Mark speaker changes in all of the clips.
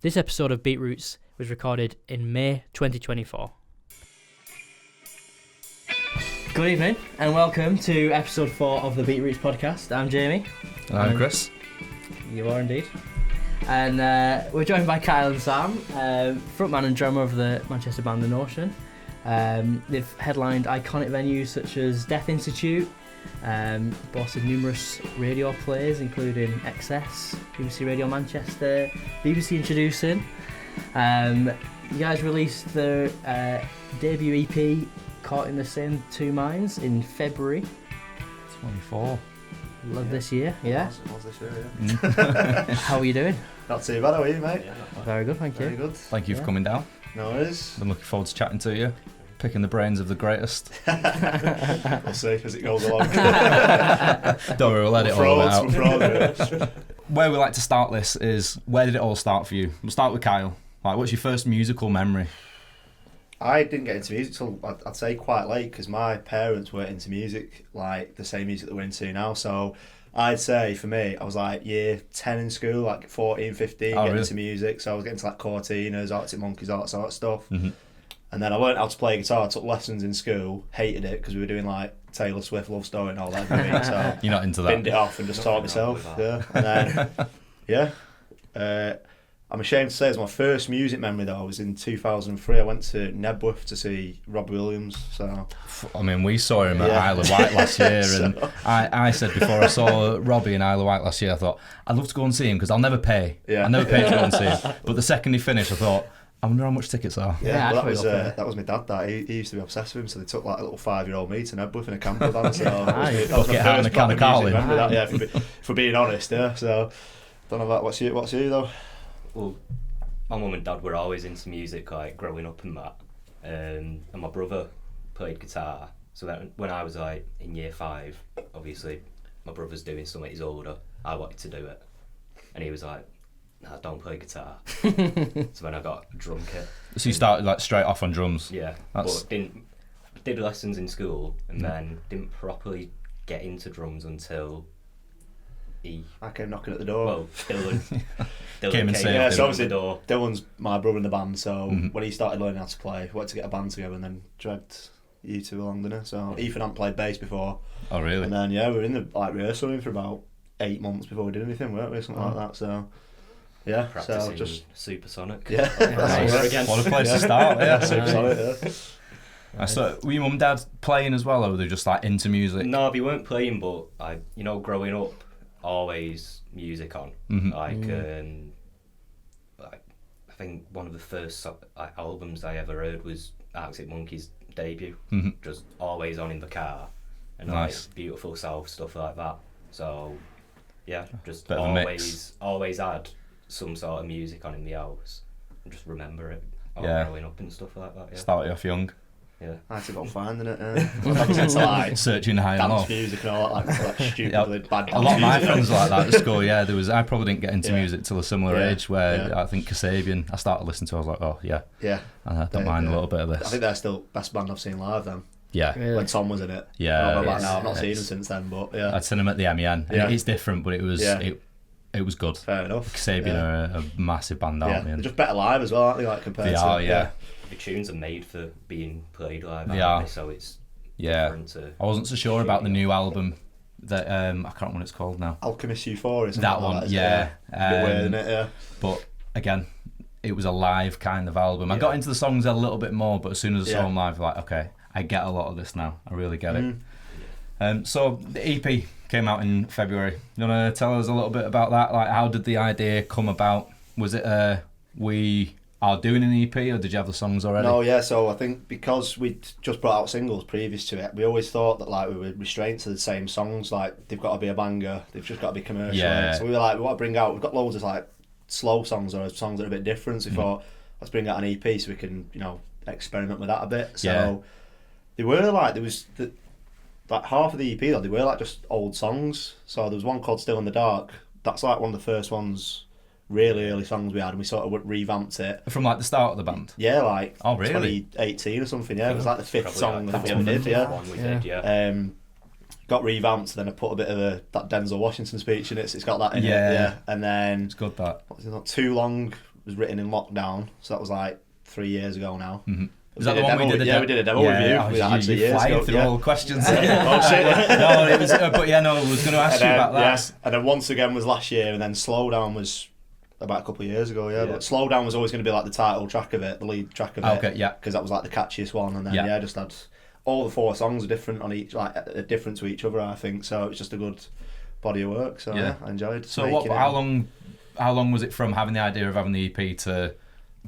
Speaker 1: This episode of BeatRoots was recorded in May 2024. Good evening and welcome to episode 4 of the BeatRoots podcast. I'm Jamie.
Speaker 2: And I'm Chris.
Speaker 1: You are indeed. And we're joined by Kyle and Sam, frontman and drummer of the Manchester band The Notion. They've headlined iconic venues such as Death Institute, boasted numerous radio plays including XS, BBC Radio Manchester, BBC Introducing. You guys released their debut EP, Caught in the Same Two Minds, in February
Speaker 2: 24.
Speaker 1: This year, yeah?
Speaker 3: It was this year, yeah.
Speaker 1: How are you doing?
Speaker 3: Not too bad, how are you, mate?
Speaker 1: Very good, thank you.
Speaker 3: Very good.
Speaker 2: Thank you for coming down.
Speaker 3: No worries.
Speaker 2: I'm looking forward to chatting to you, picking the brains of the greatest.
Speaker 3: We'll see as it goes along.
Speaker 2: Don't worry, we'll let it all out.
Speaker 3: Frauds.
Speaker 2: Where we like to start this is, where did it all start for you? We'll start with Kyle. Like, what's your first musical memory?
Speaker 3: I didn't get into music till, I'd say, quite late, because my parents weren't into music, like the same music that we're into now. So I'd say, for me, I was like year 10 in school, like 14, 15, getting into music. So I was getting to like Cortinas, Arctic Monkeys, all that sort of stuff. Mm-hmm. And then I learned how to play guitar, took lessons in school, hated it, because we were doing like Taylor Swift Love Story and all that. So
Speaker 2: you're not into that?
Speaker 3: Binned it off and just taught myself. Yeah. And then, yeah. I'm ashamed to say it's my first music memory though. I was in 2003. I went to Nebworth to see Robbie Williams. So
Speaker 2: I mean, we saw him at Isle of Wight last year, and I said before I saw Robbie in Isle of Wight last year, I thought I'd love to go and see him because I'll never pay. Yeah. I'll never pay to go and see him. But the second he finished, I thought, I wonder how much tickets are.
Speaker 3: Yeah, well, that was my dad. That he used to be obsessed with him, so they took like a little 5-year-old me to Nebworth in a camper van. So that was my
Speaker 2: bucket hat and a can of Carling.
Speaker 3: Yeah, if we're being honest, yeah. So don't know about what's you though.
Speaker 4: Well, my mum and dad were always into music, like growing up and that. And my brother played guitar. So that when I was like in year 5, obviously my brother's doing something, he's older. I wanted to do it, and he was like, "Nah, don't play guitar." So when I got a drum kit.
Speaker 2: So you started like straight off on drums.
Speaker 4: Yeah, but did lessons in school, and then didn't properly get into drums until
Speaker 3: I came knocking at the door.
Speaker 4: Well, Dylan
Speaker 2: came and saved
Speaker 3: yeah,
Speaker 2: him.
Speaker 3: so obviously Dylan's my brother in the band, so when he started learning how to play, we had to get a band together and then dragged you two along, didn't it? So Ethan hadn't played bass before.
Speaker 2: Oh really?
Speaker 3: And then we were in the rehearsal room for about 8 months before we did anything, weren't we? Something like that. So yeah,
Speaker 4: practicing
Speaker 3: so just
Speaker 4: Supersonic.
Speaker 3: Yeah,
Speaker 2: nice. What a place to start. Yeah,
Speaker 3: Supersonic. Yeah.
Speaker 2: So were your mum and dad playing as well, or were they just like into music?
Speaker 4: No, we weren't playing, but growing up, always music on. I think one of the first albums I ever heard was Arctic Monkeys' debut. Just always on in the car, and
Speaker 2: nice.
Speaker 4: Like Beautiful South, stuff like that. So yeah, just always had some sort of music on in the house and just remember it growing up and stuff like that. Yeah.
Speaker 2: Started off young.
Speaker 3: Yeah, I had to go finding it. I was into like
Speaker 2: searching high and low.
Speaker 3: Dance music and all that, like stupidly bad dance.
Speaker 2: A lot of my friends were like that at school. Yeah, I probably didn't get into music till a similar age where I think Kasabian I started listening to. I was like, oh yeah. I don't mind a little bit of this.
Speaker 3: I think they're still best band I've seen live then.
Speaker 2: Yeah.
Speaker 3: Really? When Tom was in it.
Speaker 2: Yeah.
Speaker 3: I've not seen him since then, but yeah.
Speaker 2: I'd seen him at the MEN. Yeah. It's different, but it was it was good.
Speaker 3: Fair enough.
Speaker 2: Kasabian are a massive band, aren't they?
Speaker 3: They're just better live as well, aren't they? Like compared to
Speaker 4: the tunes are made for being played live, so it's different to...
Speaker 2: I wasn't so sure about the new album that I can't remember what it's called now.
Speaker 3: Alchemist Euphoria.
Speaker 2: That one,
Speaker 3: a bit weird, isn't it? Yeah.
Speaker 2: But again, it was a live kind of album. I got into the songs a little bit more, but as soon as I saw them live, like, okay, I get a lot of this now. I really get it. So the EP came out in February. You want to tell us a little bit about that? Like, how did the idea come about? Was it we are doing an EP, or did you have the songs already?
Speaker 3: No, yeah. So I think because we'd just brought out singles previous to it, we always thought that like we were restrained to the same songs. Like they've got to be a banger. They've just got to be commercial.
Speaker 2: Yeah.
Speaker 3: So we were like, we want to bring out. We've got loads of like slow songs or songs that are a bit different. So we thought, let's bring out an EP so we can experiment with that a bit. So they were like like half of the EP though, they were like just old songs. So there was one called Still in the Dark. That's like one of the first ones, really early songs we had, and we sort of revamped it.
Speaker 2: From like the start of the band?
Speaker 3: Yeah, like
Speaker 2: 2018
Speaker 3: or something, yeah. It was like the fifth song that we ever did, got revamped, then I put a bit of that Denzel Washington speech in it, so it's got that in it. And then
Speaker 2: it's good that.
Speaker 3: It's not too long was written in lockdown, so that was like 3 years ago now.
Speaker 2: Mm-hmm. Is that the one we did?
Speaker 3: We did a demo review.
Speaker 2: You flying through all the questions.
Speaker 3: Oh shit!
Speaker 2: No, it was. But yeah, no, I was going to ask you about that.
Speaker 3: Yeah. And then Once Again was last year, and then Slowdown was about a couple of years ago. Yeah, but Slowdown was always going to be like the title track of it, the lead track of it.
Speaker 2: Okay, yeah.
Speaker 3: Because that was like the catchiest one, and then just had all the 4 songs are different on each, like different to each other. I think so. It's just a good body of work. So yeah, I enjoyed.
Speaker 2: So how long was it from having the idea of having the EP to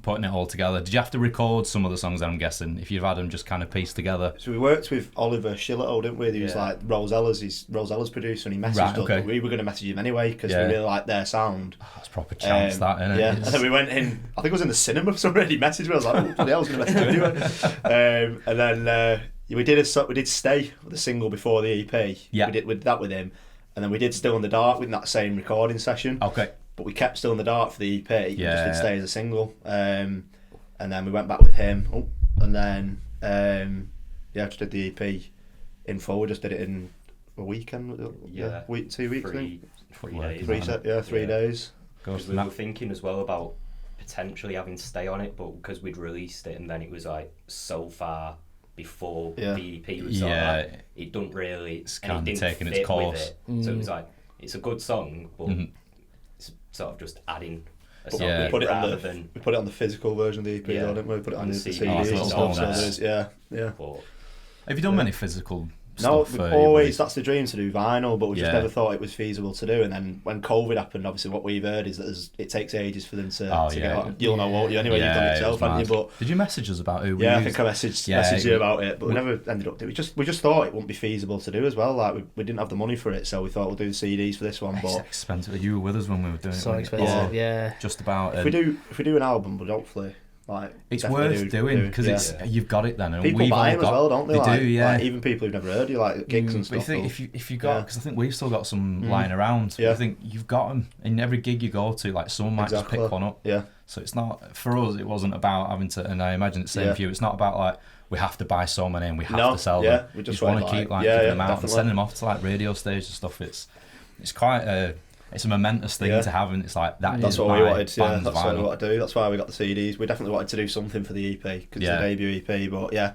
Speaker 2: putting it all together? Did you have to record some of the songs, I'm guessing, if you've had them just kind of pieced together?
Speaker 3: So we worked with Oliver Shillito, didn't we? He was like Rosella's producer, and he messaged us. But we were going to message him anyway because we really liked their sound.
Speaker 2: Oh, that's proper chance, that, isn't it?
Speaker 3: Yeah, and then we went in, I think it was in the cinema for some reason, he messaged me, I was like, oh, I was going to message him anyway. And then we did Stay, the single before the EP.
Speaker 2: Yeah.
Speaker 3: We did that with him. And then we did Still in the Dark with that same recording session.
Speaker 2: Okay.
Speaker 3: But we kept Still in the Dark for the EP.
Speaker 2: Yeah.
Speaker 3: We just did Stay as a single. And then we went back with him. And then, just did the EP in full. We just did it in a weekend. 2 weeks.
Speaker 4: 3 days.
Speaker 3: 3 days.
Speaker 4: Because we were thinking as well about potentially having Stay on it, but because we'd released it and then it was like so far before the EP was it don't really,
Speaker 2: it's kind of taking its course.
Speaker 4: So it was like, it's a good song, but it's sort of just adding a song
Speaker 3: we put it on the physical version of the EP, though, didn't we? Put it on the CDs and stuff. So there's,
Speaker 2: But have you done many physical
Speaker 3: No,
Speaker 2: stuff?
Speaker 3: always, that's the dream, to do vinyl, but we just never thought it was feasible to do. And then when COVID happened, obviously what we've heard is that it takes ages for them to get on. You'll know, won't you? Anyway, you've done it yourself, haven't you? But
Speaker 2: did you message us about who we
Speaker 3: I think I messaged you about it, but we never ended up doing it. We just thought it wouldn't be feasible to do as well. Like we didn't have the money for it, so we thought we'll do the CDs for this one.
Speaker 2: It's expensive. You were with us when we were doing it.
Speaker 1: So expensive,
Speaker 2: Just about.
Speaker 3: If we do an album, but hopefully. Like,
Speaker 2: it's worth doing because you've got it then, and
Speaker 3: people buy them as well, don't they?
Speaker 2: They do, yeah.
Speaker 3: Like, even people who've never heard you, like gigs and stuff.
Speaker 2: But if you got, because I think we've still got some lying around. I think you've got them in every gig you go to. Like someone might just pick one up.
Speaker 3: Yeah.
Speaker 2: So it's not for us. It wasn't about having to, and I imagine it's the same for you. It's not about like we have to buy so many and we have to sell them.
Speaker 3: We just
Speaker 2: want to keep giving them out and sending them off to like radio stations and stuff. It's quite it's a momentous thing to have, and it's like that's
Speaker 3: what we wanted.
Speaker 2: That's
Speaker 3: what we want to do. That's why we got the CDs. We definitely wanted to do something for the EP because it's a debut EP. But I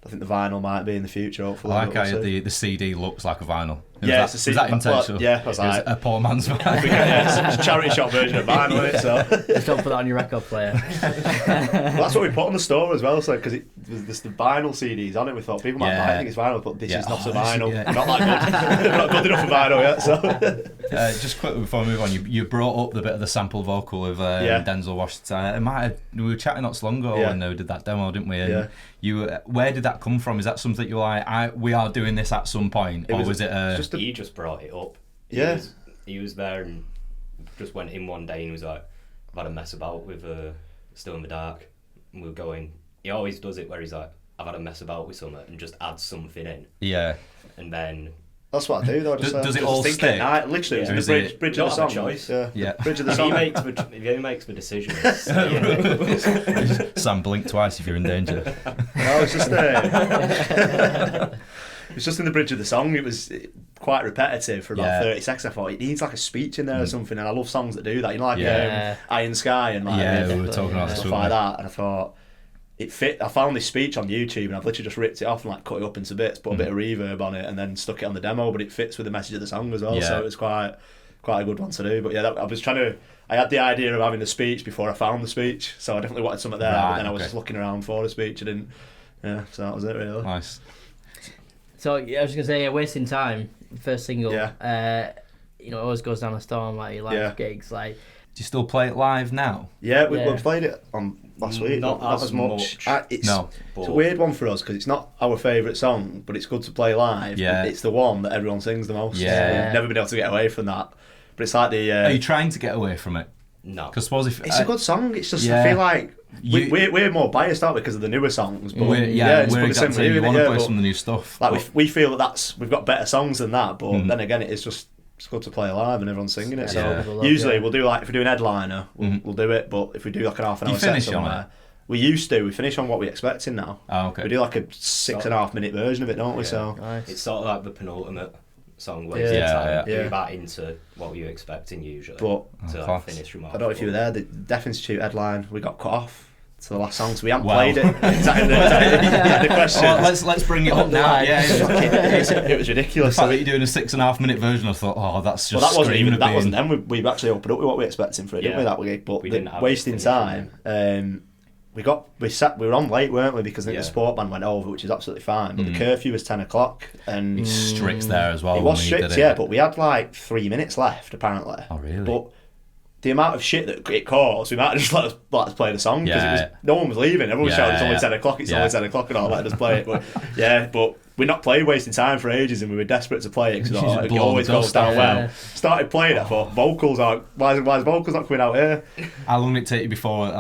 Speaker 3: think the vinyl might be in the future. Hopefully,
Speaker 2: I like how the CD looks like a vinyl.
Speaker 3: Was
Speaker 2: that intentional?
Speaker 3: Well, it was like
Speaker 2: a poor man's vinyl.
Speaker 3: It's a charity shop version of vinyl, isn't it? So
Speaker 1: just don't put that on your record player.
Speaker 3: That's what we put on the store as well. So because there's the vinyl CDs on it, we thought people might buy it, think it's vinyl, but this is not a vinyl. Not that good. Not good enough for vinyl yet. So
Speaker 2: just quickly before we move on, you brought up the bit of the sample vocal of Denzel Washington. We were chatting not so long ago when we did that demo, didn't we? And where did that come from? Is that something you're like, we are doing this at some point, or was it?
Speaker 4: He just brought it up. He was there and just went in one day and was like, I've had a mess about with Still in the Dark. And we were going, he always does it where he's like, I've had a mess about with something and just adds something in.
Speaker 2: Yeah.
Speaker 4: And then...
Speaker 3: That's what I do though.
Speaker 2: Does it all stick?
Speaker 3: Literally, it's the bridge of the song.
Speaker 4: Choice.
Speaker 3: Yeah. Bridge of the song.
Speaker 4: He makes the decisions.
Speaker 2: Sam, blink twice if you're in danger.
Speaker 3: No, it's just it's just in the bridge of the song. It was quite repetitive for about 30 seconds. I thought it needs like a speech in there or something, and I love songs that do that. You know, like Iron Sky and like
Speaker 2: we were talking about
Speaker 3: stuff like that. And I thought it fit. I found this speech on YouTube, and I've literally just ripped it off and like cut it up into bits, put a bit of reverb on it, and then stuck it on the demo. But it fits with the message of the song as well, so it was quite a good one to do. But I was trying to. I had the idea of having a speech before I found the speech, so I definitely wanted something there. But then I was just looking around for a speech. I didn't. Yeah, so that was it really.
Speaker 2: Nice.
Speaker 1: So I was going to say, Wasting Time, first single. It always goes down a storm, like your live gigs. Like,
Speaker 2: do you still play it live now?
Speaker 3: Yeah, we played it on last week.
Speaker 4: Not as much.
Speaker 3: It's a weird one for us because it's not our favourite song, but it's good to play live.
Speaker 2: Yeah.
Speaker 3: It's the one that everyone sings the most.
Speaker 2: Yeah.
Speaker 3: We've never been able to get away from that. But it's like the...
Speaker 2: Are you trying to get away from it?
Speaker 4: No.
Speaker 2: Because suppose if...
Speaker 3: It's a good song. It's just, I feel like... We're more biased, aren't we, because of the newer songs? But
Speaker 2: we're exactly. You want to play some of the new stuff.
Speaker 3: Like we feel that we've got better songs than that, but then again, it's good to play live and everyone's singing it. So usually we'll do like if we do an headliner, we'll do it. But if we do like an half an hour set somewhere, we used to. We finish on What We're Expecting now.
Speaker 2: Oh, okay.
Speaker 3: We do like a 6.5 minute version of it, don't we? So
Speaker 4: it's sort of like the penultimate song Wasting Time,
Speaker 3: Yeah.
Speaker 4: you're back into what you're expecting usually
Speaker 3: But
Speaker 4: to like, finish remarkable.
Speaker 3: I don't know if you were there. The Deaf Institute headline, we got cut off to the last song, so we haven't played it. Is that the question?
Speaker 2: Well, let's bring it up now. Yeah,
Speaker 3: It was ridiculous.
Speaker 2: The fact that you're doing a 6.5-minute version, I thought, oh, that's just
Speaker 3: that wasn't
Speaker 2: screaming.
Speaker 3: that wasn't them. We actually opened up with what we were expecting for it, didn't we? That week, but
Speaker 4: we didn't have
Speaker 3: Wasting Time. We were on late, weren't we? Because I think the sport band went over, which is absolutely fine. But the curfew was 10 o'clock, and
Speaker 2: it's strict there as well.
Speaker 3: It was strict, yeah. But we had like 3 minutes left apparently.
Speaker 2: Oh really?
Speaker 3: But the amount of shit that it caused, we might have just let us play the song because no one was leaving. Everyone was shouting, "It's only 10 o'clock. It's only 10 o'clock," and all that. Just play it. But we'd not played Wasting Time for ages, and we were desperate to play it because it always goes down well. Started playing it, I thought vocals aren't. Why is vocals not coming out here?
Speaker 2: How long did it take you before?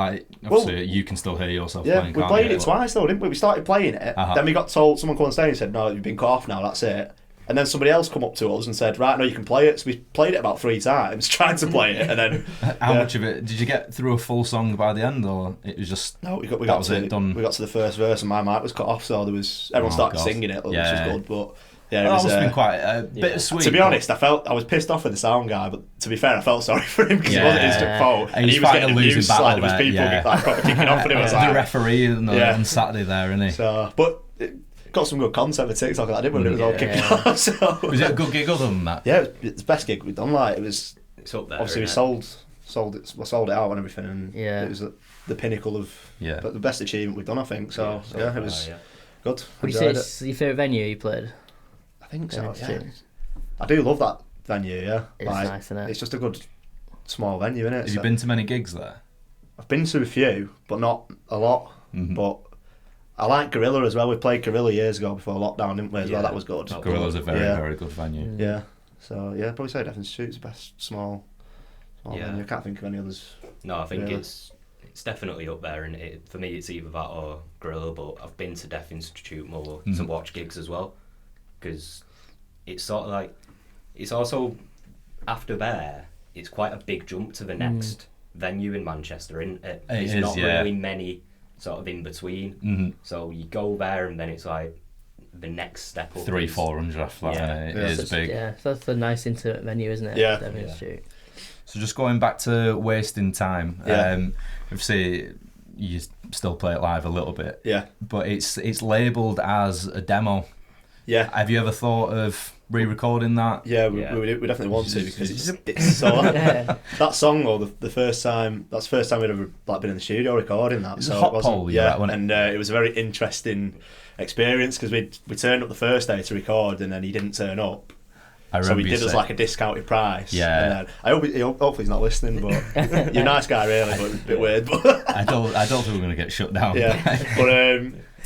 Speaker 2: Obviously, you can still hear yourself playing.
Speaker 3: We played it twice though, didn't we? We started playing it, then we got told, someone came on stage and said, "No, you've been cut off now. That's it." And then somebody else come up to us and said, "Right, no, you can play it." So we played it about 3 times, tried to play it, and then
Speaker 2: how much of it did you get through a full song by the end, or it was just
Speaker 3: we got to the first verse and my mic was cut off, so everyone started singing it, which was good. But it
Speaker 2: must have been quite bittersweet.
Speaker 3: To be honest, I was pissed off with the sound guy, but to be fair, I felt sorry for him because it wasn't his fault, and he was getting abused. Like, there was people like kicking off, and it was like
Speaker 2: the referee on Saturday there, isn't he?
Speaker 3: So, but. Got some good content for TikTok like that, didn't we? It was all kicking off. So.
Speaker 2: Was it a good gig other than that?
Speaker 3: Yeah, it's the best gig we've done. Like it's
Speaker 4: up there.
Speaker 3: Obviously, we sold it out and everything, and it was the pinnacle of but the best achievement we've done, I think. So it was good.
Speaker 1: Would you say it's your favourite venue you played?
Speaker 3: I think so. Yeah. I do love that venue. Yeah,
Speaker 1: it's nice, isn't it?
Speaker 3: It's just a good small venue, isn't it?
Speaker 2: Have you been to many gigs there?
Speaker 3: I've been to a few, but not a lot. But I like Gorilla as well. We played Gorilla years ago before lockdown, didn't we? As well, that was good.
Speaker 2: Gorilla's a very good venue.
Speaker 3: Yeah. So probably say Deaf Institute's the best small venue. I can't think of any others.
Speaker 4: No, I think it's definitely up there, and for me it's either that or Gorilla. But I've been to Deaf Institute more to watch gigs as well, because it's sort of like it's also after there. It's quite a big jump to the next venue in Manchester, isn't it? There's not really many sort of in between. So you go there and then it's like the next step up.
Speaker 2: 300-400 after that. It is big.
Speaker 1: Yeah, so that's a nice intimate venue, isn't it?
Speaker 3: Yeah.
Speaker 2: So just going back to Wasting Time, obviously you still play it live a little bit.
Speaker 3: Yeah.
Speaker 2: But it's labelled as a demo.
Speaker 3: Yeah.
Speaker 2: Have you ever thought of re-recording that?
Speaker 3: Yeah, we definitely want to, because it's so that song, or the first time, that's the first time we'd ever been in the studio recording that.
Speaker 2: So it wasn't,
Speaker 3: and it was a very interesting experience because we turned up the first day to record and then he didn't turn up. So he did us like a discounted price.
Speaker 2: Yeah.
Speaker 3: And hopefully he's not listening, but you're a nice guy really, but it's a bit weird. But
Speaker 2: I don't think we're going to get shut down.
Speaker 3: Yeah, but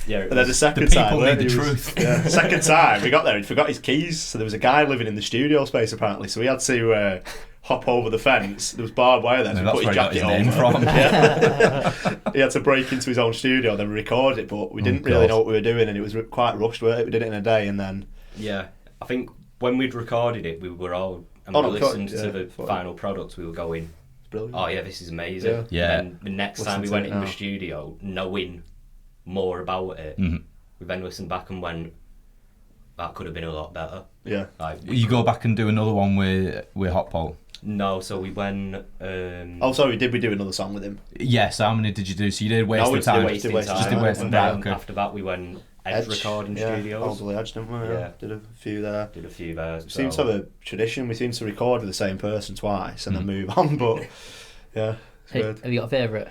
Speaker 3: and then the second time,
Speaker 2: need the truth.
Speaker 3: Second time we got there, he forgot his keys. So there was a guy living in the studio space apparently. So we had to hop over the fence. There was barbed wire there. So
Speaker 2: that's
Speaker 3: put
Speaker 2: where
Speaker 3: his
Speaker 2: he got
Speaker 3: jacket
Speaker 2: his name
Speaker 3: over.
Speaker 2: from.
Speaker 3: He had to break into his own studio, then record it. But we didn't really know what we were doing, and it was quite rushed. We did it in a day, and then
Speaker 4: I think when we'd recorded it, we were all we listened to the final product. We were going,
Speaker 3: brilliant.
Speaker 4: Oh yeah, this is amazing.
Speaker 2: Yeah.
Speaker 4: And the next time we went in the studio, knowing more about it, we then listened back and went, that could have been a lot better.
Speaker 3: Yeah.
Speaker 2: You go back and do another one with Hot Pole?
Speaker 4: No, so we went.
Speaker 3: Sorry, did we do another song with him?
Speaker 2: Yes. How many did you do? So you did Wasting Time.
Speaker 3: Just did Wasting
Speaker 4: Time. After that, we went Edge recording studios.
Speaker 3: Probably Edge, didn't we? Yeah. Did a few there.
Speaker 4: We
Speaker 3: seem to have a tradition. We seem to record with the same person twice and then move on. But yeah,
Speaker 1: have you got a favourite?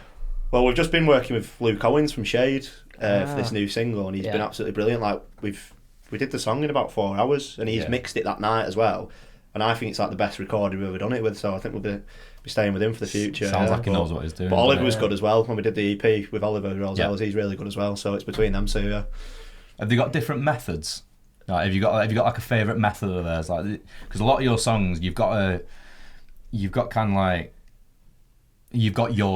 Speaker 3: Well, we've just been working with Luke Owens from Shade for this new single, and he's been absolutely brilliant. Like we did the song in about 4 hours, and he's mixed it that night as well. And I think it's like the best recording we've ever done it with. So I think we'll be staying with him for the future.
Speaker 2: Sounds like he knows what he's doing.
Speaker 3: But Oliver was good as well when we did the EP with Oliver Rosales. He's really good as well. So it's between them two. Yeah.
Speaker 2: Have they got different methods? Like, have you got like a favourite method of theirs? Like, because a lot of your songs, you've got your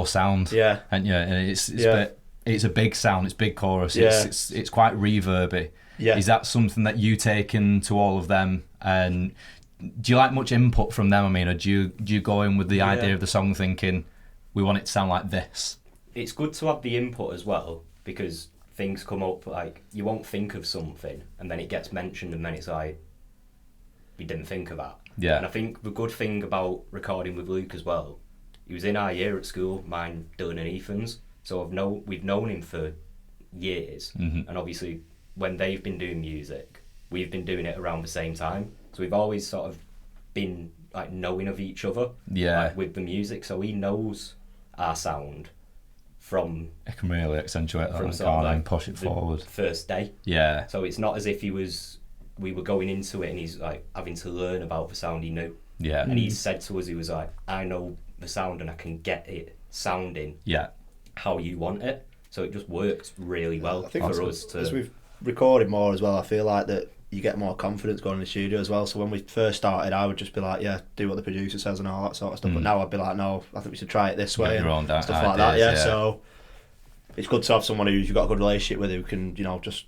Speaker 2: sound.
Speaker 3: Yeah.
Speaker 2: And it's a big sound. It's big chorus. Yeah. It's quite reverby.
Speaker 3: Yeah.
Speaker 2: Is that something that you take into all of them? And do you like much input from them? I mean, or do you go in with the idea of the song thinking, we want it to sound like this?
Speaker 4: It's good to have the input as well, because things come up, like you won't think of something and then it gets mentioned and then it's like, we didn't think of that.
Speaker 2: Yeah.
Speaker 4: And I think the good thing about recording with Luke as well, he was in our year at school, mine, Dylan and Ethan's. So we've known him for years, and obviously when they've been doing music, we've been doing it around the same time. So we've always sort of been like knowing of each other, like, with the music. So he knows our sound from.
Speaker 2: It can really accentuate that,
Speaker 4: from sort of like
Speaker 2: and push it forward.
Speaker 4: First day.
Speaker 2: Yeah.
Speaker 4: So it's not as if we were going into it and he's like having to learn about the sound he knew.
Speaker 2: Yeah.
Speaker 4: And he said to us, he was like, I know the sound and I can get it sounding how you want it. So it just worked really well for us to.
Speaker 3: As we've recorded more as well, I feel like that you get more confidence going in the studio as well. So when we first started, I would just be like, yeah, do what the producer says and all that sort of stuff. But now I'd be like, no, I think we should try it this way, and stuff like that. Yeah. So it's good to have someone who you've got a good relationship with, who can, you know, just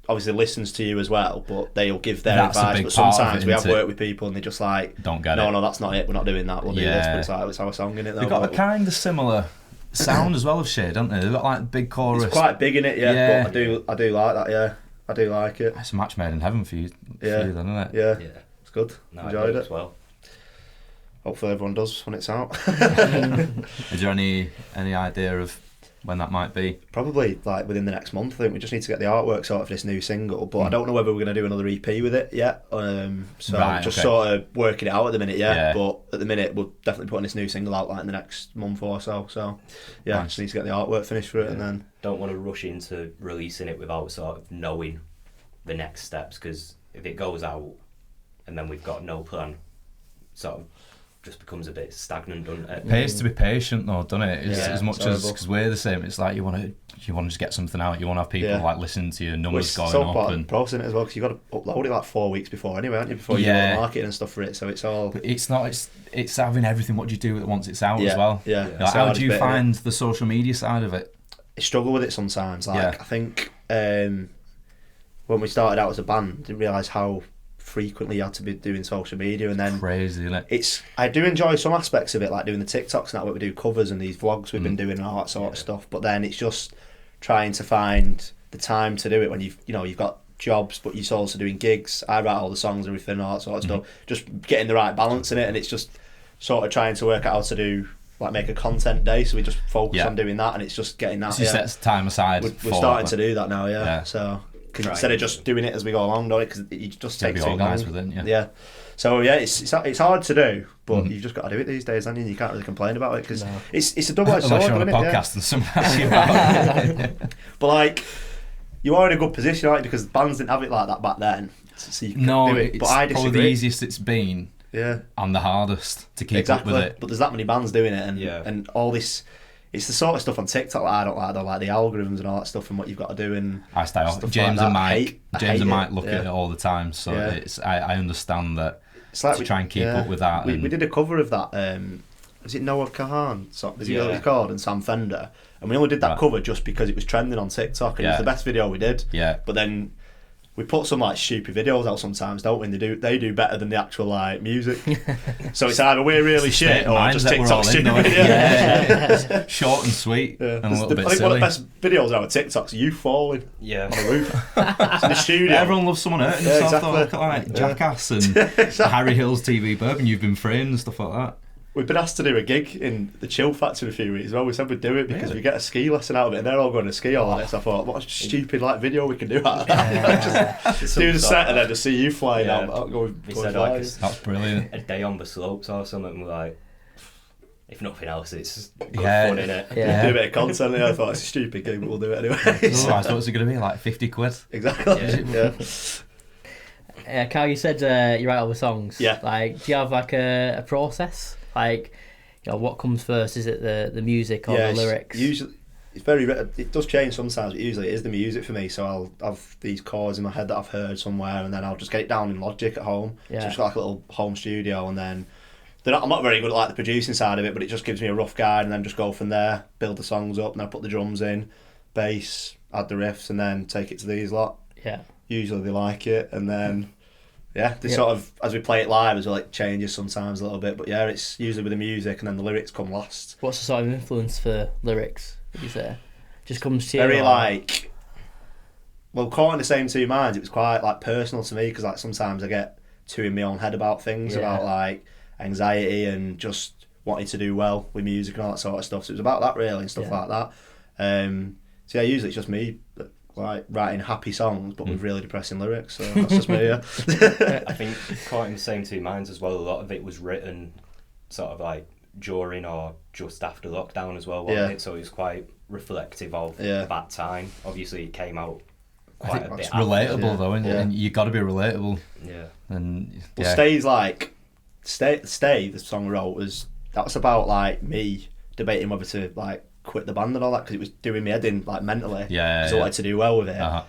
Speaker 3: obviously listens to you as well, but they'll give their advice. But sometimes we have worked with people and they just like,
Speaker 2: don't get it.
Speaker 3: No, that's not it. We're not doing that. We'll do this. But it's like, it's our song in it.
Speaker 2: They've got a kind of similar sound as well of Shade, haven't they? They've got like big chorus.
Speaker 3: It's quite big in it, yeah. But I do like that, yeah. I do like it.
Speaker 2: It's a match made in heaven for you, then, isn't it?
Speaker 3: Yeah. It's good.
Speaker 4: No,
Speaker 3: Enjoyed it.
Speaker 4: Well.
Speaker 3: Hopefully everyone does when it's out.
Speaker 2: Is there any idea of when that might be?
Speaker 3: Probably like within the next month. I think we just need to get the artwork sorted for this new single, but I don't know whether we're going to do another EP with it yet. Sort of working it out at the minute, But at the minute we're definitely putting this new single out like in the next month or so. So nice. Just need to get the artwork finished for it, and then
Speaker 4: don't want to rush into releasing it without sort of knowing the next steps, because if it goes out and then we've got no plan, sort of just becomes a bit stagnant, doesn't it?
Speaker 2: It pays to be patient though, doesn't it? As much as, because we're the same, it's like you want to just get something out, you want to have people like listening to your numbers going
Speaker 3: so
Speaker 2: up, and
Speaker 3: processing it as well, because you've got to upload it like 4 weeks before anyway, haven't you, before you do marketing and stuff for it. So it's all.
Speaker 2: But it's having everything what you do once it's out as well.
Speaker 3: Yeah.
Speaker 2: Like, how do you find the social media side of it?
Speaker 3: I struggle with it sometimes. I think when we started out as a band, didn't realise how frequently you had to be doing social media, and then
Speaker 2: crazy, isn't it?
Speaker 3: I do enjoy some aspects of it, like doing the TikToks and that, where we do covers and these vlogs we've been doing and all that sort of stuff, but then it's just trying to find the time to do it when you've got jobs, but you're also doing gigs. I write all the songs, everything, all that sort of stuff, just getting the right balance in it, and it's just sort of trying to work out how to do, like, make a content day, so we just focus on doing that, and it's just getting that.
Speaker 2: So you set time aside.
Speaker 3: We're starting to do that now, so because instead of just doing it as we go along, don't it? Because it just takes too long. Yeah. So it's hard to do, but you've just got to do it these days, and you can't really complain about it, because it's a double-edged sword.
Speaker 2: Unless you're on a podcast and someone asks you about it.
Speaker 3: But like, you are in a good position, aren't you? Because bands didn't have it like that back then, so you can do it. But I disagree.
Speaker 2: It's probably the easiest it's been.
Speaker 3: Yeah.
Speaker 2: And the hardest to keep up with it.
Speaker 3: But there's that many bands doing it, and all this. It's the sort of stuff on TikTok that I don't like. I don't like the algorithms and all that stuff and what you've got to do. And
Speaker 2: I stay off. James and Mike look at it all the time, so I understand that. It's like to try and keep up with that.
Speaker 3: We did a cover of that. Is it Noah Kahan? Is he what it's called? And Sam Fender. And we only did that cover just because it was trending on TikTok, and it was the best video we did.
Speaker 2: Yeah.
Speaker 3: But then we put some like stupid videos out sometimes, don't we? And they do better than the actual like music. So it's either we're really shit or just TikTok stupid.
Speaker 2: Short and sweet and a little bit silly.
Speaker 3: I think one of the best videos out of TikTok's you falling on the roof. It's in the studio.
Speaker 2: Everyone loves someone hurting himself. Exactly. Look at like Jackass and Harry Hill's TV Bourbon. You've been framed and stuff like that.
Speaker 3: We've been asked to do a gig in the Chill Factory a few weeks as well. We said we'd do it because we get a ski lesson out of it, and they're all going to ski all night. So I thought, what a stupid like video we can do out of that. Just do the set and then just see you flying out.
Speaker 4: We said like
Speaker 2: that's brilliant.
Speaker 4: A day on the slopes or something. We're like, if nothing else, it's good fun, innit?
Speaker 3: Do a bit of content. I thought it's a stupid gig, but we'll do it anyway.
Speaker 2: Otherwise, what's it going to be, like 50 quid?
Speaker 3: Exactly.
Speaker 1: Carl, you said you write all the songs.
Speaker 3: Yeah.
Speaker 1: Like, do you have like a process? Like, what comes first? Is it the music or the lyrics?
Speaker 3: Usually, it does change sometimes, but usually it is the music for me. So I'll have these chords in my head that I've heard somewhere, and then I'll just get it down in Logic at home. So it's like a little home studio, and then I'm not very good at like the producing side of it, but it just gives me a rough guide, and then just go from there, build the songs up, and then put the drums in, bass, add the riffs, and then take it to these lot.
Speaker 1: Yeah.
Speaker 3: Usually they like it, and then. Sort of, as we play it live as well, it changes sometimes a little bit, but it's usually with the music, and then the lyrics come last.
Speaker 1: What's the sort of influence for lyrics, would you say? Just comes to you?
Speaker 3: Very Caught in the Same Two Minds, it was quite like personal to me, because like sometimes I get too in my own head about things, about like anxiety and just wanting to do well with music and all that sort of stuff. So it was about that really and stuff like that. So yeah, usually it's just me like writing happy songs but with really depressing lyrics. So that's just me. Yeah.
Speaker 4: I think quite in the same two minds as well. A lot of it was written sort of like during or just after lockdown as well, wasn't it? So it was quite reflective of that time. Obviously, it came out quite a bit.
Speaker 2: It's relatable though, isn't it? And you got to be relatable.
Speaker 4: Yeah.
Speaker 2: And
Speaker 3: well, Stay's like Stay. The song I wrote was about like me debating whether to like quit the band and all that because it was doing me head in like mentally. Because I wanted to do well with it.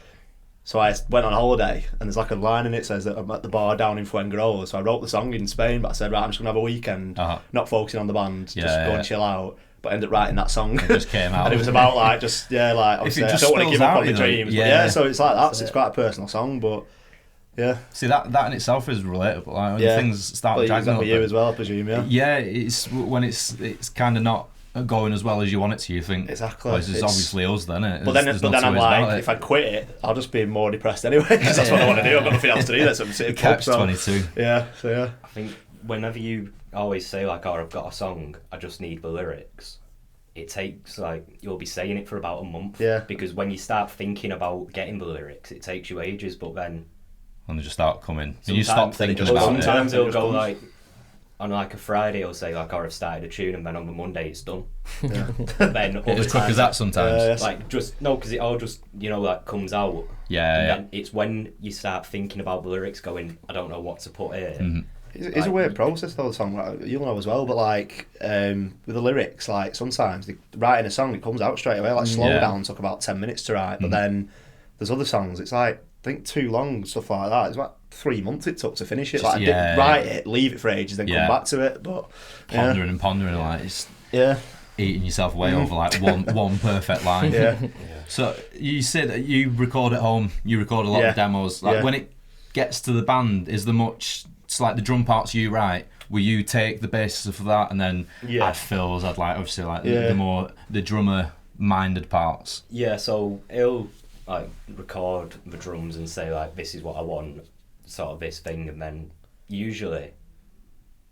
Speaker 3: So I went on holiday and there's like a line in it says that I'm at the bar down in Fuengirola. So I wrote the song in Spain, but I said, right, I'm just gonna have a weekend, not focusing on the band, just go and chill out. But I ended up writing that song.
Speaker 2: It just came out.
Speaker 3: And it was about like just like obviously I don't want to give up on my dreams. But so it's like that. So it's quite a personal song, but yeah.
Speaker 2: See that in itself is relatable. Like, when things start dragging
Speaker 3: with you as well, I presume.
Speaker 2: Yeah, it's when it's kind of not going as well as you want it to. You think
Speaker 3: exactly.
Speaker 2: Well, this is obviously us, then. It?
Speaker 3: But then I'm like, if I quit it, I'll just be more depressed anyway because that's what I want to do. I've got nothing else to do. That's what I'm sitting
Speaker 2: Catch 22.
Speaker 3: Yeah. So yeah.
Speaker 4: I think whenever you always say like, "Oh, I've got a song, I just need the lyrics," it takes like you'll be saying it for about a month.
Speaker 3: Yeah.
Speaker 4: Because when you start thinking about getting the lyrics, it takes you ages. But then
Speaker 2: when they just start coming, and you stop thinking
Speaker 4: about
Speaker 2: it.
Speaker 4: Sometimes it'll go like. On like a Friday, it'll say like, "Oh, I've started a tune," and then on the Monday it's done.
Speaker 3: Yeah.
Speaker 4: Then
Speaker 2: as quick as that sometimes.
Speaker 4: Like just no, because it all just like comes out.
Speaker 2: Yeah.
Speaker 4: It's when you start thinking about the lyrics, going, "I don't know what to put here."
Speaker 2: Mm-hmm.
Speaker 3: It's a weird process though. The song, like, you'll know as well. But like with the lyrics, like sometimes writing a song, it comes out straight away. Like Slow Down took about 10 minutes to write, but then there's other songs. It's like I think Too Long, stuff like that. It's about 3 months it took to finish it.
Speaker 2: Just,
Speaker 3: like write it, leave it for ages, then come back to it. But
Speaker 2: pondering and pondering, like it's eating yourself away over like one perfect line.
Speaker 3: Yeah.
Speaker 2: So you said that you record at home. You record a lot of demos. Like when it gets to the band, is there much? It's like the drum parts you write. Will you take the basis of that and then add fills? Add like obviously like the more the drummer minded parts.
Speaker 4: Yeah. So he'll like record the drums and say like, "This is what I want," sort of this thing, and then usually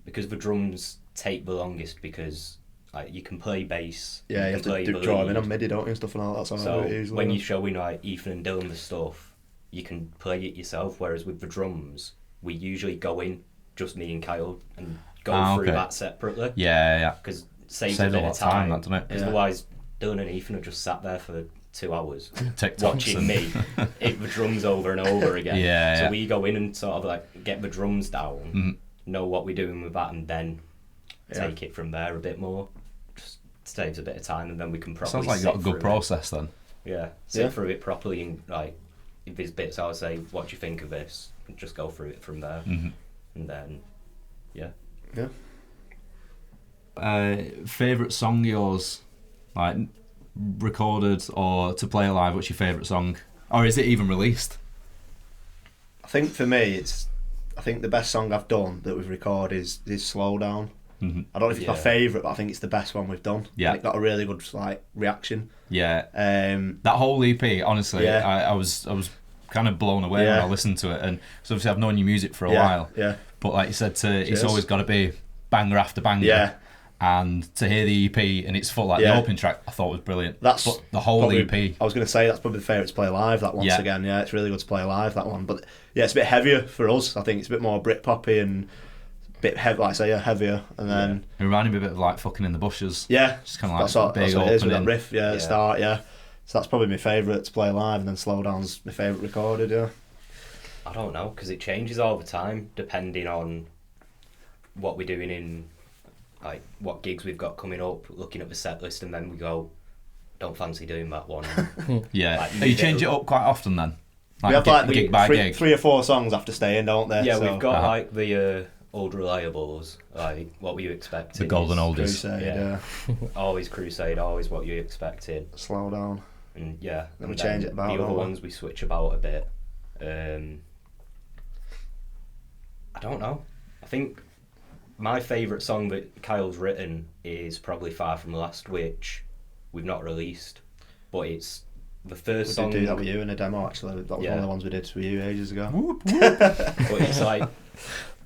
Speaker 4: because the drums take the longest because like you can play bass,
Speaker 3: you have to draw them in on MIDI, don't you, and stuff and all that.
Speaker 4: So when you're showing like Ethan and Dylan the stuff, you can play it yourself. Whereas with the drums, we usually go in just me and Kyle and go through that separately.
Speaker 2: Yeah.
Speaker 4: Because it saves a bit of time.
Speaker 2: Doesn't it?
Speaker 4: Otherwise, Dylan and Ethan have just sat there for 2 hours
Speaker 2: me
Speaker 4: watching me hit the drums over and over again. So we go in and sort of like get the drums down, know what we're doing with that, and then take it from there a bit more. Just saves a bit of time, and then we can properly.
Speaker 2: Sounds like you got a good process then.
Speaker 4: Yeah, sit through it properly, and like if there's bits I'll say, "What do you think of this?" And just go through it from there, and then
Speaker 2: favourite song yours, like recorded or to play live? What's your favourite song, or is it even released?
Speaker 3: I think for me, I think the best song I've done that we've recorded is Slow Down. I don't know if it's my favourite, but I think it's the best one we've done.
Speaker 2: Yeah,
Speaker 3: and it got a really good like reaction.
Speaker 2: Yeah, that whole EP, honestly, I was kind of blown away when I listened to it, and so obviously I've known your music for a while. Yeah, but like you said, it's always got to be banger after banger.
Speaker 3: Yeah.
Speaker 2: And to hear the EP and it's full, like the opening track, I thought was brilliant. But the whole
Speaker 3: probably,
Speaker 2: EP.
Speaker 3: I was going to say that's probably the favourite to play live. That once again, it's really good to play live. That one, but it's a bit heavier for us. I think it's a bit more Britpoppy and a bit heavy, like I say, heavier. And then
Speaker 2: it reminded me a bit of like Fucking in the Bushes.
Speaker 3: Yeah,
Speaker 2: just kind of like
Speaker 3: that's what it is with that riff. At the start. Yeah, so that's probably my favourite to play live, and then Slow Down's my favourite recorded. Yeah,
Speaker 4: I don't know because it changes all the time depending on what we're doing in. Like what gigs we've got coming up, looking at the set list, and then we go, don't fancy doing that one.
Speaker 2: Like, you change it up quite often then?
Speaker 3: Like we have like
Speaker 2: gig by gig.
Speaker 3: 3 or 4 songs after staying, don't they?
Speaker 4: Yeah, so, we've got like the old reliables, like What Were You Expecting?
Speaker 2: The golden oldies.
Speaker 3: Crusade,
Speaker 4: always Crusade, always What You Expected.
Speaker 3: Slow Down.
Speaker 4: And
Speaker 3: then we change it about.
Speaker 4: The other ones we switch about a bit. I don't know. I think my favourite song that Kyle's written is probably Far From Last, which we've not released, but it's the first
Speaker 3: We
Speaker 4: song.
Speaker 3: did do that with you in a demo, actually. That was one of the ones we did with you ages ago.
Speaker 4: But it's like,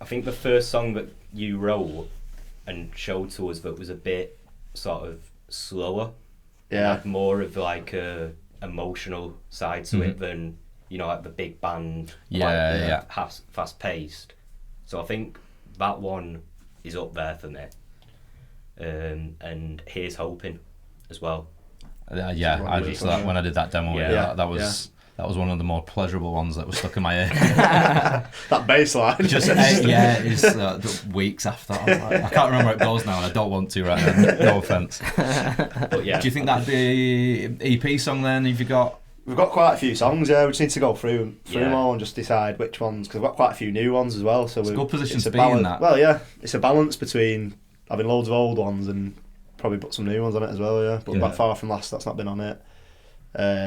Speaker 4: I think the first song that you wrote and showed to us that was a bit sort of slower.
Speaker 3: Yeah.
Speaker 4: Had more of like a emotional side to it than, you know, like the big band. Fast paced. So I think that one is up there for me. And Here's Hoping as well.
Speaker 2: When I did that demo, that was one of the more pleasurable ones that was stuck in my ear.
Speaker 3: That bass line.
Speaker 2: Just it's weeks after. I can't remember how it goes now, and I don't want to right now. No offence.
Speaker 4: But yeah,
Speaker 2: do you think that'd be EP song then? Have you got?
Speaker 3: We've got quite a few songs. Yeah, we just need to go through them all and just decide which ones, because we've got quite a few new ones as well. So
Speaker 2: it's a good position to be
Speaker 3: balance,
Speaker 2: in that.
Speaker 3: Well, yeah, it's a balance between having loads of old ones and probably put some new ones on it as well. Yeah, but Back Far From Last, that's not been on it.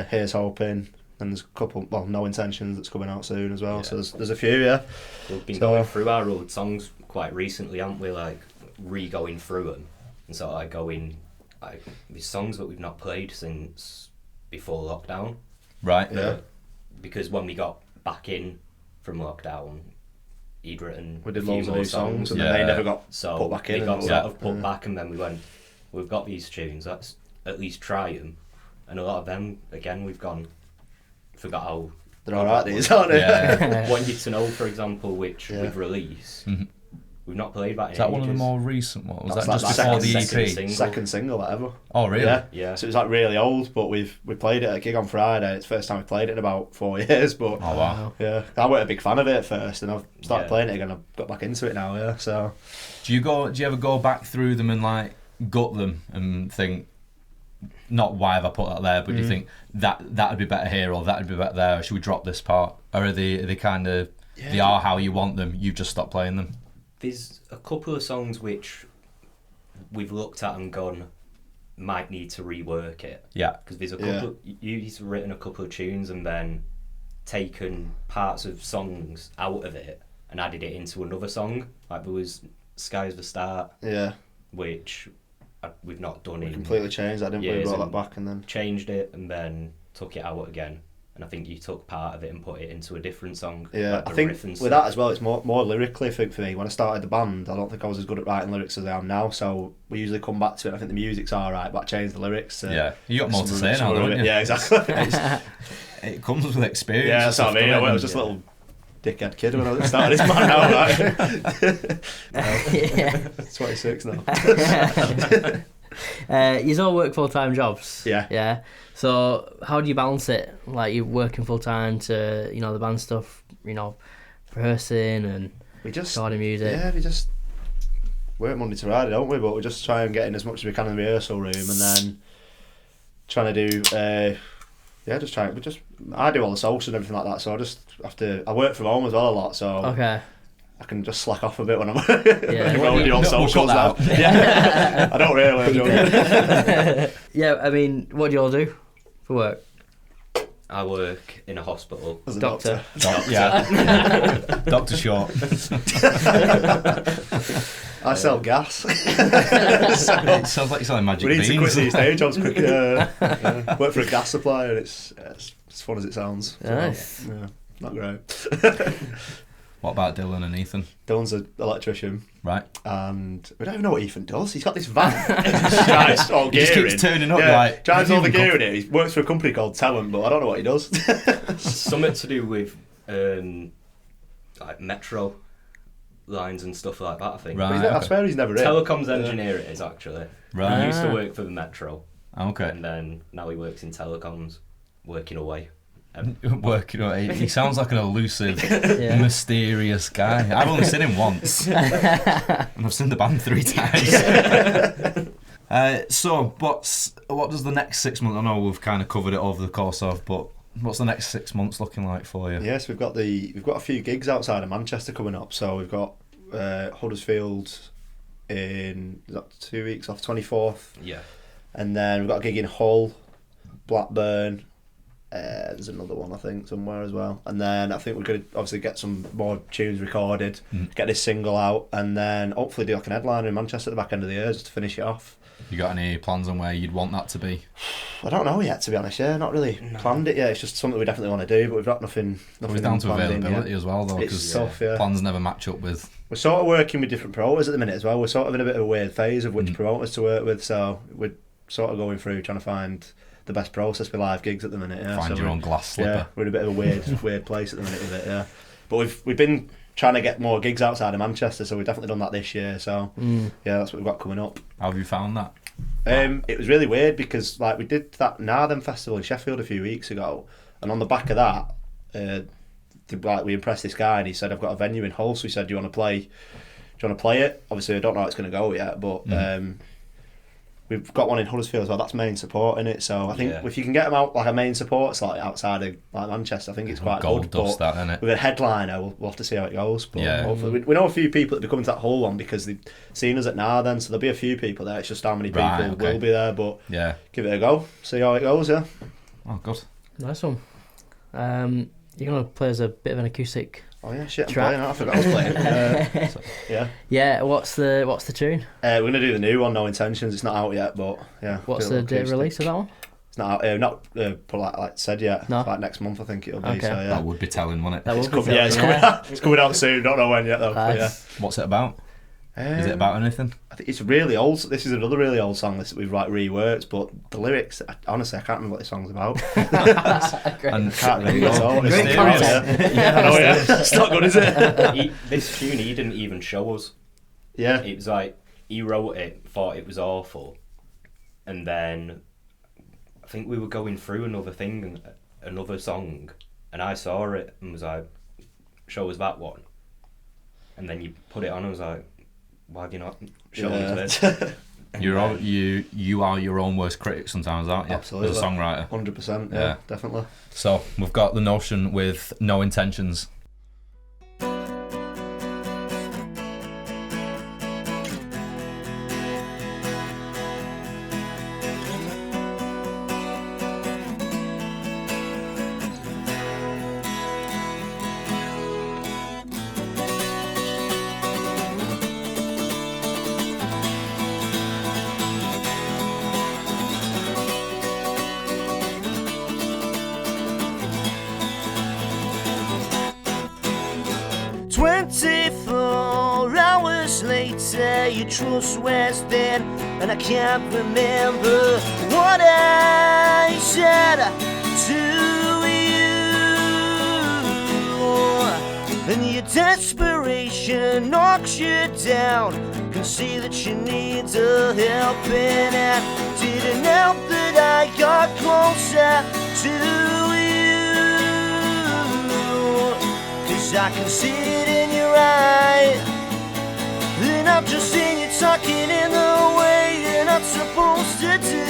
Speaker 3: Here's Hoping. And there's a couple, No Intentions that's coming out soon as well. So there's a few, yeah.
Speaker 4: We've been going through our old songs quite recently, haven't we? Like re-going through them and sort of like going, like these songs that we've not played since before lockdown.
Speaker 2: Right.
Speaker 3: Yeah.
Speaker 4: Because when we got back in from lockdown, he'd written
Speaker 3: we did
Speaker 4: a few
Speaker 3: loads of
Speaker 4: more
Speaker 3: new songs and then they never got put back in.
Speaker 4: They got sort of put back, and then we went, we've got these tunes, let's at least try them. And a lot of them, again, we've gone. Forgot how
Speaker 3: they're alright, these, aren't they?
Speaker 2: Yeah.
Speaker 4: Want You to Know, for example, which we've released. We've not played that in
Speaker 2: Is that
Speaker 4: ages.
Speaker 2: one of the more recent ones? Was
Speaker 3: That's
Speaker 2: that
Speaker 3: like
Speaker 2: just before the EP?
Speaker 3: Second single ever.
Speaker 2: Oh, really?
Speaker 3: Yeah. So it's like really old, but we played it at a gig on Friday. It's the first time we played it in about 4 years. But
Speaker 2: oh wow.
Speaker 3: Yeah, I wasn't a big fan of it at first, and I've started playing it again. I've got back into it now. Yeah. So.
Speaker 2: Do you ever go back through them and like gut them and think? Not why have I put that there, but do you think that'd be better here or that'd be better there? Or should we drop this part? Or are they kind of they are how you want them? You've just stopped playing them.
Speaker 4: There's a couple of songs which we've looked at and gone might need to rework it.
Speaker 2: Yeah,
Speaker 4: because there's a couple. You've written a couple of tunes and then taken parts of songs out of it and added it into another song. Like there was Sky's the Start.
Speaker 3: Yeah.
Speaker 4: Which we've not done in
Speaker 3: completely changed that, didn't we? Brought that back and then
Speaker 4: changed it and then took it out again, and I think you took part of it and put it into a different song.
Speaker 3: Yeah,
Speaker 4: like
Speaker 3: I think with that as well, it's more lyrically. I think for me, when I started the band, I don't think I was as good at writing lyrics as I am now. So we usually come back to it. I think the music's alright, but I changed the lyrics.
Speaker 2: You got more to say now, don't you?
Speaker 3: Yeah, exactly.
Speaker 2: It comes with experience.
Speaker 3: Yeah, that's what I mean. I was just a little dickhead kid when I started this man now, right? 26 now.
Speaker 1: You all work full-time jobs.
Speaker 3: Yeah.
Speaker 1: So how do you balance it? Like you're working full-time to, the band stuff, rehearsing and recording music.
Speaker 3: Yeah, we just work Monday to Friday, don't we? But we just try and get in as much as we can in the rehearsal room, and then trying to do. I do all the socials and everything like that. So I just I work from home as well a lot. So
Speaker 1: okay.
Speaker 3: I can just slack off a bit when I'm
Speaker 1: doing
Speaker 3: all socials now. Yeah. I don't really enjoy it.
Speaker 1: Yeah, I mean, what do you all do for work?
Speaker 4: I work in a hospital.
Speaker 3: As a
Speaker 1: doctor.
Speaker 2: Yeah. Dr. Short.
Speaker 3: I sell gas.
Speaker 2: It sounds like you're selling magic beans.
Speaker 3: We need to quit these day jobs quick. Work for a gas supplier, and it's as fun as it sounds. So,
Speaker 1: nice.
Speaker 3: Yeah, not great.
Speaker 2: What about Dylan and Ethan?
Speaker 3: Dylan's an electrician.
Speaker 2: Right.
Speaker 3: And we don't even know what Ethan does. He's got this van. He drives all
Speaker 2: he
Speaker 3: gear
Speaker 2: just keeps turning up
Speaker 3: drives all the gear in it. He works for a company called Talent, but I don't know what he does.
Speaker 4: Something to do with like metro lines and stuff like that, I think.
Speaker 2: Right.
Speaker 3: I swear he's never in.
Speaker 4: Telecoms engineer it is, actually.
Speaker 2: Right.
Speaker 4: He used to work for the metro.
Speaker 2: Okay.
Speaker 4: And then now he works in telecoms, working away.
Speaker 2: Working away. He sounds like an elusive, mysterious guy. I've only seen him once. And I've seen the band 3 times. So, what does the next 6 months... I know we've kind of covered it over the course of, but what's the next 6 months looking like for you?
Speaker 3: Yes, we've got a few gigs outside of Manchester coming up. So we've got Huddersfield in 2 weeks off, 24th.
Speaker 4: Yeah.
Speaker 3: And then we've got a gig in Hull, Blackburn, There's another one I think somewhere as well, and then I think we're going to obviously get some more tunes recorded, get this single out, and then hopefully do like an headliner in Manchester at the back end of the year just to finish it off.
Speaker 2: You got any plans on where you'd want that to be?
Speaker 3: I don't know yet, to be honest. Yeah, not really planned it yet. It's just something we definitely want to do, but we've got nothing.
Speaker 2: It's down to availability as well, though,
Speaker 3: because
Speaker 2: plans never match up with.
Speaker 3: We're sort of working with different promoters at the minute as well. We're sort of in a bit of a weird phase of which promoters to work with, so we're sort of going through trying to find the best process for live gigs at the minute. Yeah.
Speaker 2: Find your own glass slipper.
Speaker 3: Yeah, we're in a bit of a weird place at the minute with it. Yeah, but we've been trying to get more gigs outside of Manchester, so we've definitely done that this year. So yeah, that's what we've got coming up.
Speaker 2: How have you found that?
Speaker 3: It was really weird because like we did that Narden festival in Sheffield a few weeks ago, and on the back of that, like we impressed this guy, and he said, "I've got a venue in Hull." So he said, "Do you want to play? Do you want to play it?" Obviously, I don't know how it's going to go yet, but we've got one in Huddersfield as well. That's main support in it. So I think if you can get them out like a main support site outside of like Manchester, I think it's quite
Speaker 2: gold
Speaker 3: good.
Speaker 2: Dust,
Speaker 3: but
Speaker 2: that, isn't it?
Speaker 3: with a headliner, we'll have to see how it goes. But hopefully, we know a few people that be coming to that Hull one because they've seen us at Narden, so there'll be a few people there. It's just how many people will be there. But give it a go, see how it goes. Yeah.
Speaker 2: Oh, good.
Speaker 1: Nice one. You're gonna play as a bit of an acoustic.
Speaker 3: Oh yeah, shit! I'm
Speaker 1: track.
Speaker 3: playing. I forgot I was playing. Yeah.
Speaker 1: Yeah. What's the tune?
Speaker 3: We're gonna do the new one, No Intentions. It's not out yet, but yeah.
Speaker 1: What's the date of release of that one?
Speaker 3: It's not out. Not like said yet.
Speaker 1: No.
Speaker 3: Like next month, I think it'll be.
Speaker 1: Okay.
Speaker 3: So yeah.
Speaker 2: That would be telling, wouldn't it?
Speaker 3: It's coming out soon. Don't know when yet though. But, yeah.
Speaker 2: What's it about? Is it about anything?
Speaker 3: I think it's really old. This is another really old song that we've like reworked, but the lyrics, honestly, I can't remember what the song's about.
Speaker 2: And
Speaker 3: I can't remember at all.
Speaker 1: Great content.
Speaker 3: Yeah, I know, yeah. It's not good, is it?
Speaker 4: This tune he didn't even show us.
Speaker 3: Yeah.
Speaker 4: It was like he wrote it, thought it was awful, and then I think we were going through another song, and I saw it and was like, "Show us that one." And then you put it on, and I was like, "Why have you not shown us this?"
Speaker 2: You are your own worst critic sometimes, aren't you?
Speaker 3: Absolutely.
Speaker 2: As a songwriter.
Speaker 3: 100%. Yeah, definitely.
Speaker 2: So we've got The Notion with No Intentions.
Speaker 5: 24 hours later, your trust wears thin, and I can't remember what I said to you. And your desperation knocks you down. Can see that you need a helping hand. Didn't help that I got closer to you. I can see it in your eye, and I've just seen you talking in the way you're not supposed to do.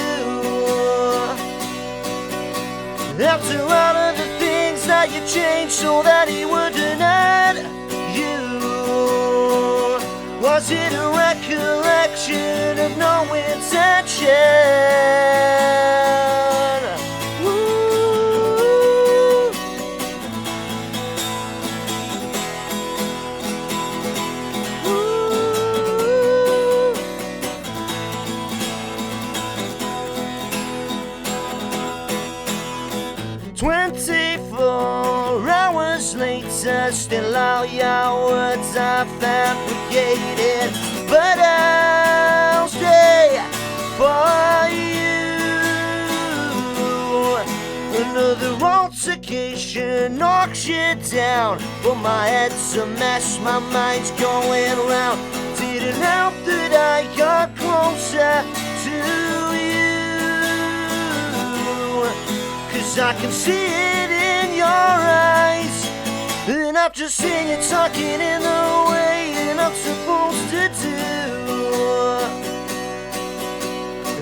Speaker 5: After all of the things that you changed so that he would deny you, was it a recollection of no intention? 24 hours later, still all your words are fabricated, but I'll stay for you. Another altercation knocks you down, but my head's a mess, my mind's going round. Didn't help that I got closer to you, 'cause I can see it in your eyes, and I've just seen you talking in the way you're not supposed to do.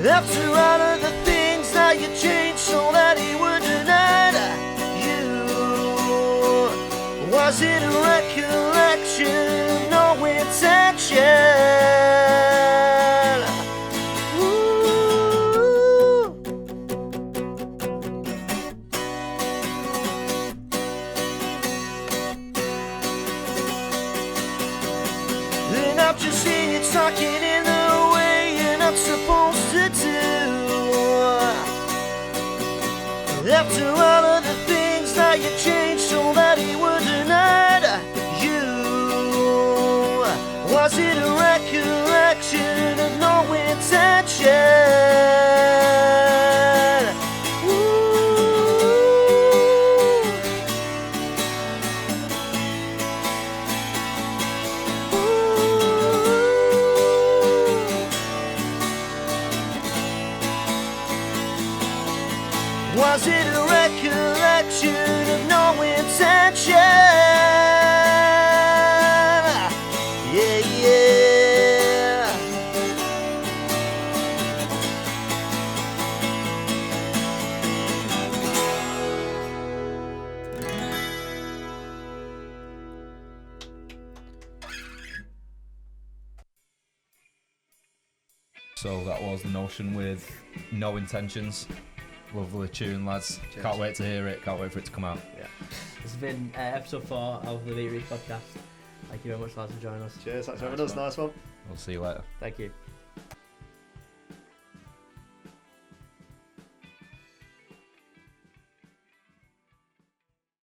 Speaker 5: After all of the things that you changed so that he would deny you, was it a recollection, no intention? After all of the things that you changed so that he wouldn't hurt you, was it a recollection of no intention? Was it a recollection of no intention? Yeah, yeah.
Speaker 2: So that was The Notion with No Intentions. Lovely tune, lads.
Speaker 3: Cheers.
Speaker 2: Can't wait to hear it. Can't wait for it to come out.
Speaker 3: Yeah.
Speaker 1: This has been episode 4 of the BeatRoots podcast. Thank you very much, lads, for joining us.
Speaker 3: Cheers, thanks for
Speaker 2: Nice
Speaker 3: having us.
Speaker 2: one.
Speaker 3: Nice one.
Speaker 2: We'll see you later.
Speaker 1: Thank you.